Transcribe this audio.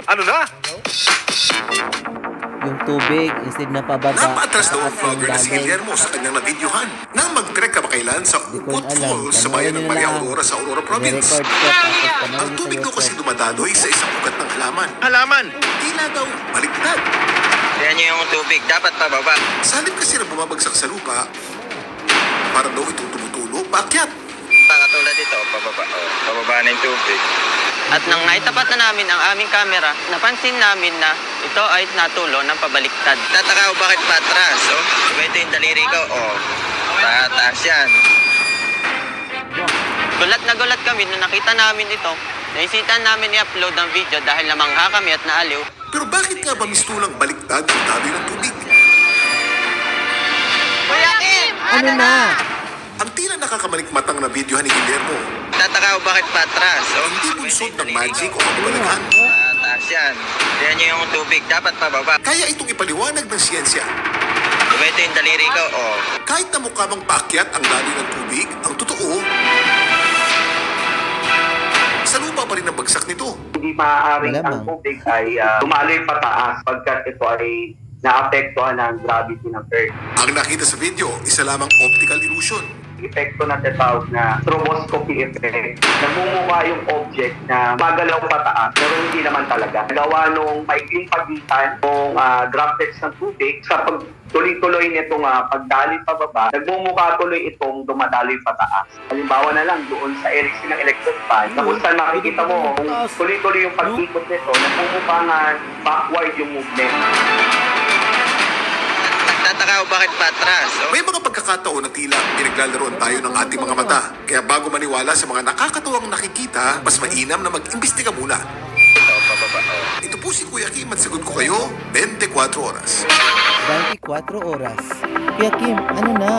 Ano na? Yung tubig, instead na pababa, Napaatras daw ang taas yung vlogger na si dagat. Guillermo sa kanyang nabidyohan nang mag-trek kamakailan sa Di ko Ukot alam. Falls sa bayan ng Panoorin nyo Maria lang. Aurora sa Aurora Province. I-record ko, tapos Ang panoorin nyo tubig sa daw kasi YouTube. dumadadoy sa isang ugat ng halaman. Halaman. Tila daw baliktad. Kaya nyo yung tubig, dapat pababa. Sa halip kasi na bumabagsak sa lupa, para daw itong tumutulo, paakyat. Katulad ito, pababa. Oh, pababa na yung tubig. At nang naitapat na namin ang aming kamera, napansin namin na ito ay natulo ng pabaliktad. Tataka ko bakit patras, oh. Diba ito yung daliri ko, oh. Taas yan. Gulat na gulat kami nung nakita namin ito. Naisitan namin i-upload ang video dahil namangha kami at naaliw. Pero bakit nga ba mistulang baliktad ang daloy ng tubig? Kuya Kim! Ano na? Ang tila nakakamalikmatang na videohan ni Guillermo, Tataka ko bakit patras, oh. hindi bunsod ng magic o kababalaghan. Taas yan. Kaya nyo yung tubig, dapat pababa. Kaya itong ipaliwanag ng siyensya. Diba ito yung daliri ko, oh. Kahit na mukha mang paakyat ang daloy ng tubig, ang totoo, sa lupa pa rin ang bagsak nito. Hindi maaaring Malamang. ang tubig ay lumaloy pataas pagkat ito ay naapektuhan ng gravity ng Earth. Ang nakita sa video, isa lamang optical illusion. Epekto na tinatawag na stroboscopy effect. Nagmumukha yung object na magalaw pataas pero hindi naman talaga. Gawa nung maikling pagitan ng droplets ng tubig sa pagtuloy-tuloy nitong pagdali pababa, nagmumukha tuloy itong dumadaloy pataas. Halimbawa na lang doon sa Erickson ng electric fan, na kung saan makikita mo kung tuloy-tuloy yung pag-ikot nito, nagmumukha nga backward yung movement. Tataka ko bakit patras, oh. May mga pagkakataon na tila pinaglalaroan tayo ng ating mga mata. Kaya bago maniwala sa mga nakakatuwang nakikita, mas mainam na mag-imbestiga muna. Ito, pababa, oh. Ito po si Kuya Kim at sagot ko kayo, 24 oras. 24 oras. Kuya Kim, ano na?